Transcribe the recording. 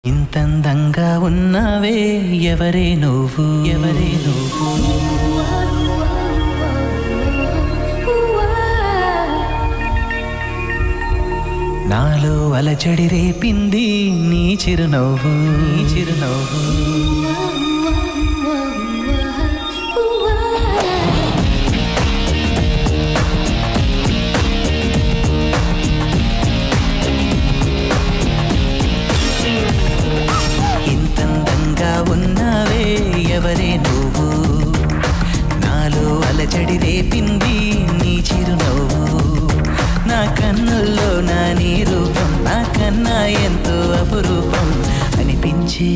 ఇంతందంగా ఉన్నావే ఎవరే నువ్వు నాలో అలచడి రేపింది నీ చిరునవ్వు ఇంతందంగా ఉన్నావే ఎవరే నువ్వు నాలో అలచడి రేపింది నీ చిరునవ్వు నా కన్నుల్లో నా నీ రూపం నా కన్నా ఎంతో అపురూపం అనిపించే